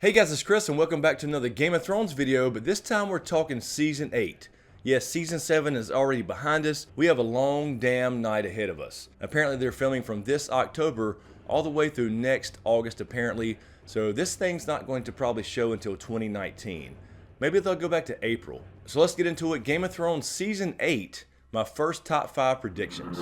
Hey guys, it's Chris and welcome back to another Game of Thrones video, but this time we're talking Season 8. Yes, Season 7 is already behind us. We have a long damn night ahead of us. Apparently they're filming from this October all the way through next August apparently, so this thing's not going to probably show until 2019. Maybe they'll go back to April. So let's get into it. Game of Thrones Season 8, my first top 5 predictions.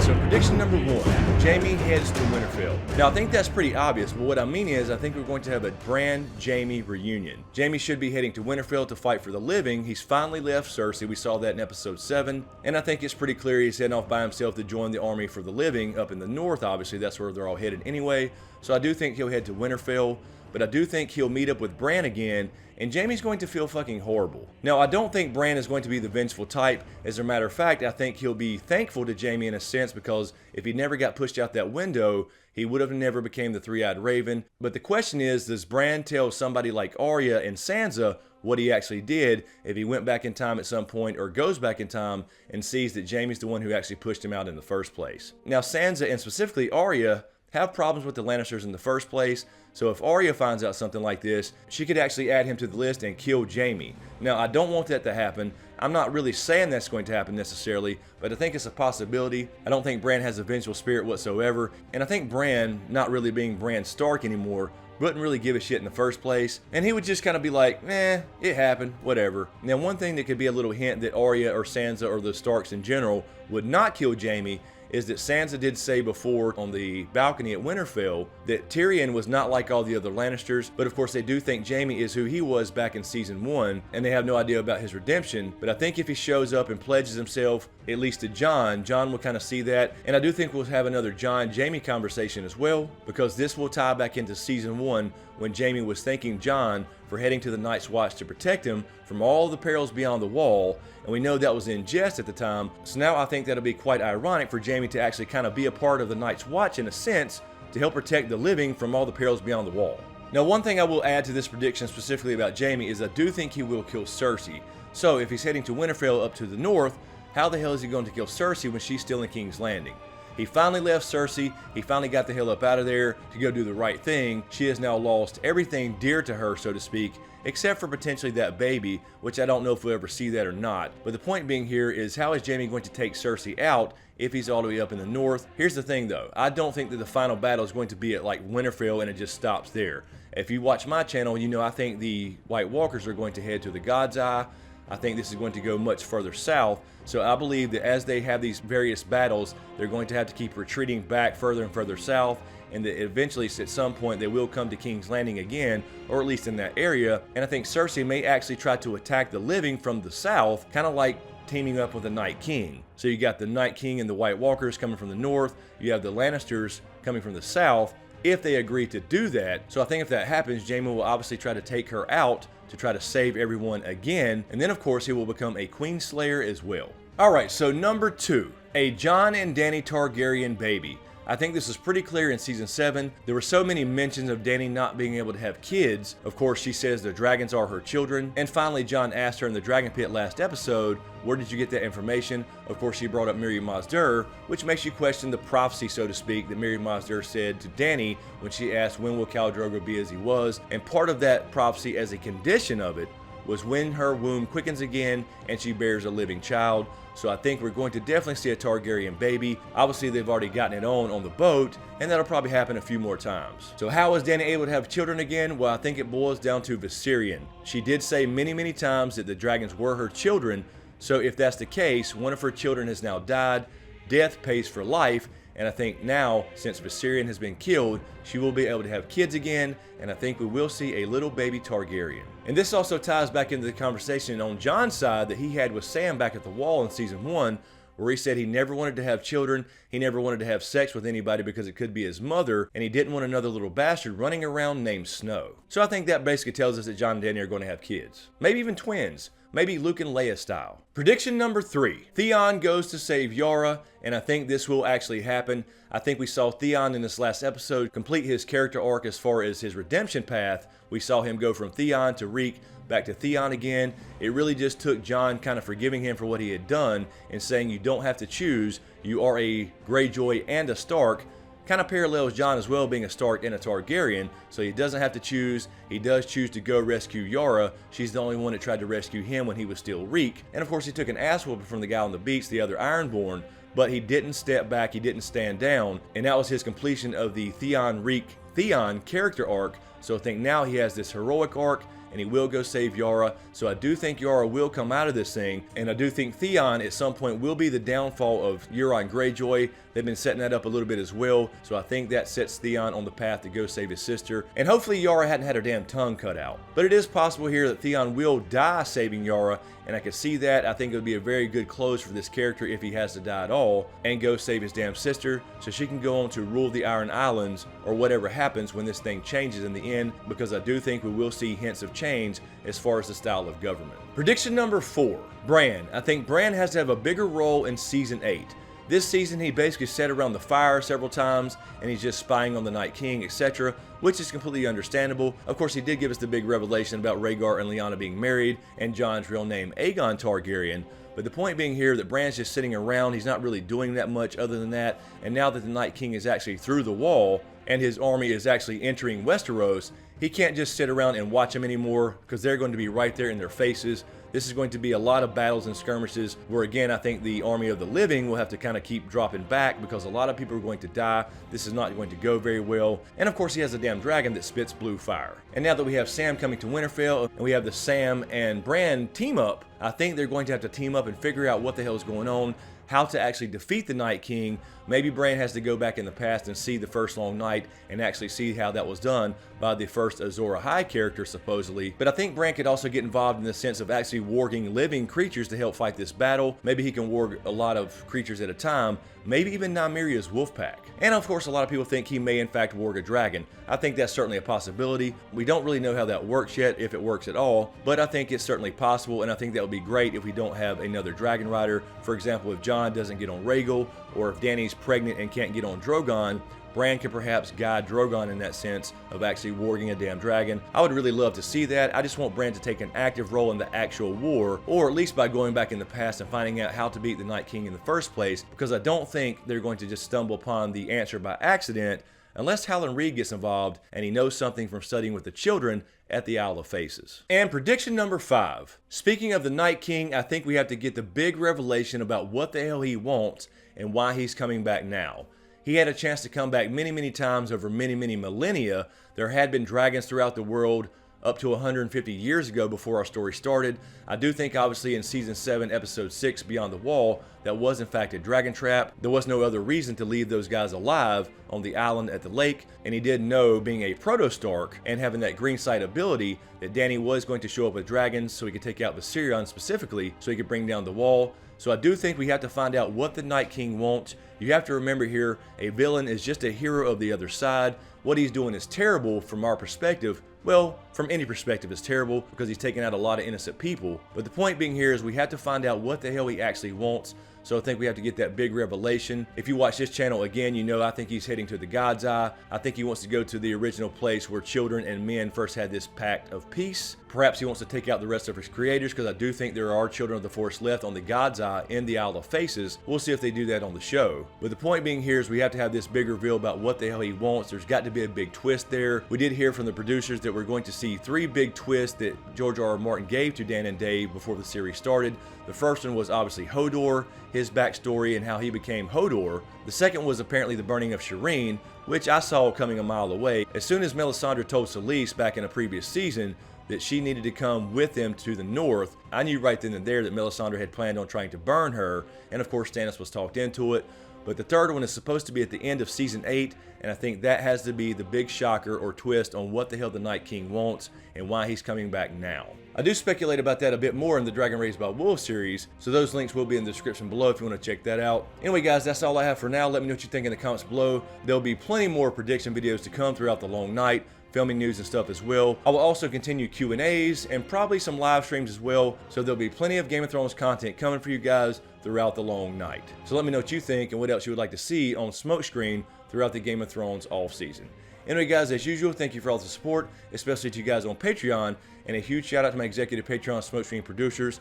Prediction number 1, Jaime heads to Winterfell. Now I think that's pretty obvious, but what I mean is I think we're going to have a Bran Jaime reunion. Jaime should be heading to Winterfell to fight for the living. He's finally left Cersei, we saw that in episode 7, and I think it's pretty clear he's heading off by himself to join the army for the living up in the north. Obviously that's where they're all headed anyway, so I do think he'll head to Winterfell, but I do think he'll meet up with Bran again, and Jaime's going to feel fucking horrible. Now, I don't think Bran is going to be the vengeful type. As a matter of fact, I think he'll be thankful to Jaime in a sense, because if he never got pushed out that window, he would have never became the Three-Eyed Raven. But the question is, does Bran tell somebody like Arya and Sansa what he actually did if he went back in time at some point, or goes back in time and sees that Jaime's the one who actually pushed him out in the first place? Now, Sansa, and specifically Arya, have problems with the Lannisters in the first place, so if Arya finds out something like this, she could actually add him to the list and kill Jaime. Now, I don't want that to happen. I'm not really saying that's going to happen necessarily, but I think it's a possibility. I don't think Bran has a vengeful spirit whatsoever, and I think Bran, not really being Bran Stark anymore, wouldn't really give a shit in the first place, and he would just kind of be like, it happened, whatever. Now, one thing that could be a little hint that Arya or Sansa or the Starks in general would not kill Jaime is that Sansa did say before on the balcony at Winterfell that Tyrion was not like all the other Lannisters, but of course they do think Jaime is who he was back in Season 1, and they have no idea about his redemption. But I think if he shows up and pledges himself, at least to Jon will kind of see that, and I do think we'll have another Jon-Jaime conversation as well, because this will tie back into Season 1 when Jaime was thanking Jon for heading to the Night's Watch to protect him from all the perils beyond the wall, and we know that was in jest at the time, so now I think that'll be quite ironic for Jaime to actually kind of be a part of the Night's Watch in a sense, to help protect the living from all the perils beyond the wall. Now, one thing I will add to this prediction specifically about Jaime is I do think he will kill Cersei. So if he's heading to Winterfell up to the north, how the hell is he going to kill Cersei when she's still in King's Landing? He finally left Cersei, he finally got the hell up out of there to go do the right thing. She has now lost everything dear to her, so to speak, except for potentially that baby, which I don't know if we'll ever see that or not. But the point being here is, how is Jaime going to take Cersei out if he's all the way up in the north? Here's the thing though, I don't think that the final battle is going to be at like Winterfell and it just stops there. If you watch my channel, you know I think the White Walkers are going to head to the God's Eye. I think this is going to go much further south, so I believe that as they have these various battles, they're going to have to keep retreating back further and further south, and that eventually at some point they will come to King's Landing again, or at least in that area. And I think Cersei may actually try to attack the living from the south, kind of like teaming up with the Night King. So you got the Night King and the White Walkers coming from the north, you have the Lannisters coming from the south, if they agree to do that. So I think if that happens, Jaime will obviously try to take her out to try to save everyone again, and then of course he will become a Queen Slayer as well. Alright, so number 2, a Jon and Dany Targaryen baby. I think this is pretty clear in Season 7. There were so many mentions of Dany not being able to have kids. Of course, she says the dragons are her children. And finally, Jon asked her in the Dragon Pit last episode, where did you get that information? Of course, she brought up Mirri Maz Duur, which makes you question the prophecy, so to speak, that Mirri Maz Duur said to Dany when she asked when will Khal Drogo be as he was. And part of that prophecy, as a condition of it, was when her womb quickens again and she bears a living child. So I think we're going to definitely see a Targaryen baby. Obviously they've already gotten it on the boat, and that'll probably happen a few more times. So how is Dany able to have children again? Well, I think it boils down to Viserion. She did say many times that the dragons were her children, so if that's the case, one of her children has now died, death pays for life, and I think now, since Viserion has been killed, she will be able to have kids again, and I think we will see a little baby Targaryen. And this also ties back into the conversation on Jon's side that he had with Sam back at the wall in Season 1, where he said he never wanted to have children, he never wanted to have sex with anybody because it could be his mother, and he didn't want another little bastard running around named Snow. So I think that basically tells us that Jon and Dany are going to have kids. Maybe even twins. maybe Luke and Leia style. Prediction number 3. Theon goes to save Yara, and I think this will actually happen. I think we saw Theon in this last episode complete his character arc as far as his redemption path. We saw him go from Theon to Reek, back to Theon again. It really just took Jon kind of forgiving him for what he had done and saying you don't have to choose. You are a Greyjoy and a Stark. Kind of parallels Jon as well, being a Stark and a Targaryen, so he doesn't have to choose. He does choose to go rescue Yara. She's the only one that tried to rescue him when he was still Reek. And of course he took an ass whooping from the guy on the beach, the other Ironborn, but he didn't step back, he didn't stand down, and that was his completion of the Theon character arc. So I think now he has this heroic arc, and he will go save Yara. So I do think Yara will come out of this thing, and I do think Theon at some point will be the downfall of Euron Greyjoy. They've been setting that up a little bit as well, so I think that sets Theon on the path to go save his sister. And hopefully Yara hadn't had her damn tongue cut out. But it is possible here that Theon will die saving Yara, and I can see that. I think it would be a very good close for this character if he has to die at all, and go save his damn sister, so she can go on to rule the Iron Islands, or whatever happens when this thing changes in the end, because I do think we will see hints of change as far as the style of government. Prediction number 4. Bran. I think Bran has to have a bigger role in Season 8. This season he basically sat around the fire several times and he's just spying on the Night King, etc., which is completely understandable. Of course he did give us the big revelation about Rhaegar and Lyanna being married and Jon's real name Aegon Targaryen. But the point being here that Bran's just sitting around, he's not really doing that much other than that, and now that the Night King is actually through the wall and his army is actually entering Westeros, he can't just sit around and watch them anymore, because they're going to be right there in their faces. This is going to be a lot of battles and skirmishes where, again, I think the army of the living will have to kind of keep dropping back because a lot of people are going to die. This is not going to go very well. And of course, he has a damn dragon that spits blue fire. And now that we have Sam coming to Winterfell and we have the Sam and Bran team up, I think they're going to have to team up and figure out what the hell is going on, how to actually defeat the Night King. Maybe Bran has to go back in the past and see the first long night and actually see how that was done by the first Azor Ahai character, supposedly. But I think Bran could also get involved in the sense of actually warging living creatures to help fight this battle. Maybe he can warg a lot of creatures at a time, maybe even Nymeria's wolf pack. And of course, a lot of people think he may in fact warg a dragon. I think that's certainly a possibility. We don't really know how that works yet, if it works at all, but I think it's certainly possible, and I think that would be great if we don't have another dragon rider. For example, if Jon doesn't get on Rhaegal, or if Dany's pregnant and can't get on Drogon, Bran can perhaps guide Drogon in that sense of actually warging a damn dragon. I would really love to see that. I just want Bran to take an active role in the actual war, or at least by going back in the past and finding out how to beat the Night King in the first place, because I don't think they're going to just stumble upon the answer by accident, unless Howland Reed gets involved and he knows something from studying with the children at the Isle of Faces. And prediction number 5. Speaking of the Night King, I think we have to get the big revelation about what the hell he wants and why he's coming back now. He had a chance to come back many times over many millennia. There had been dragons throughout the world up to 150 years ago before our story started. I do think obviously in Season 7, Episode 6, Beyond the Wall, that was in fact a dragon trap. There was no other reason to leave those guys alive on the island at the lake, and he did know, being a proto-Stark and having that green sight ability, that Dany was going to show up with dragons so he could take out Viserion specifically, so he could bring down the wall. So I do think we have to find out what the Night King wants. You have to remember here, a villain is just a hero of the other side. What he's doing is terrible from our perspective. Well, from any perspective it's terrible because he's taking out a lot of innocent people. But the point being here is we have to find out what the hell he actually wants. So I think we have to get that big revelation. If you watch this channel again, you know I think he's heading to the God's Eye. I think he wants to go to the original place where children and men first had this pact of peace. Perhaps he wants to take out the rest of his creators, because I do think there are children of the Forest left on the God's Eye in the Isle of Faces. We'll see if they do that on the show. But the point being here is we have to have this big reveal about what the hell he wants. There's got to be a big twist there. We did hear from the producers that we're going to see 3 big twists that George R.R. Martin gave to Dan and Dave before the series started. The first one was obviously Hodor, his backstory and how he became Hodor. The second was apparently the burning of Shireen, which I saw coming a mile away. As soon as Melisandre told Selyse back in a previous season that she needed to come with them to the north, I knew right then and there that Melisandre had planned on trying to burn her, and of course Stannis was talked into it. But the third one is supposed to be at the end of Season 8, and I think that has to be the big shocker or twist on what the hell the Night King wants and why he's coming back now. I do speculate about that a bit more in the Dragon Raised by Wolves series, so those links will be in the description below if you want to check that out. Anyway guys, that's all I have for now. Let me know what you think in the comments below. There'll be plenty more prediction videos to come throughout the long night, filming news and stuff as well. I will also continue Q&As and probably some live streams as well, so there'll be plenty of Game of Thrones content coming for you guys throughout the long night. So let me know what you think and what else you would like to see on SmokeScreen throughout the Game of Thrones off season. Anyway guys, as usual, thank you for all the support, especially to you guys on Patreon, and a huge shout out to my executive Patreon SmokeScreen producers,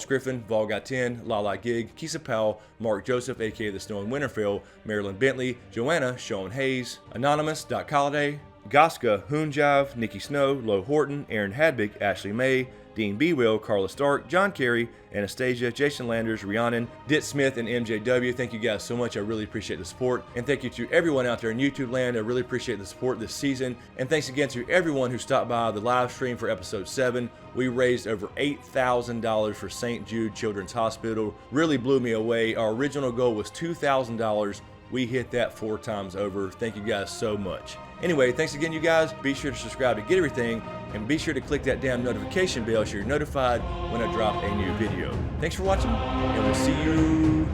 Griffin, Vol10, Lala Gig, Kissa Powell, Marc Joseph, aka The Snow in Winterfell, Marylin Bentley, JoAnna, Sean Hayes, Anonymous, Colliday, Goska, HoonJive, Nicki Snow, Horton, Erin Habig, Ashley May, Dean Bwell, Karla Stark, John Carey, Anastasia, Jason Landers, Rhiaanon, DTizSmith, and MJW. Thank you guys so much. I really appreciate the support. And thank you to everyone out there in YouTube land. I really appreciate the support this season. And thanks again to everyone who stopped by the live stream for episode 7. We raised over $8,000 for St. Jude Children's Hospital. Really blew me away. Our original goal was $2,000. We hit that 4 times over. Thank you guys so much. Anyway, thanks again, you guys. Be sure to subscribe to get everything, and be sure to click that damn notification bell so you're notified when I drop a new video. Thanks for watching, and we'll see you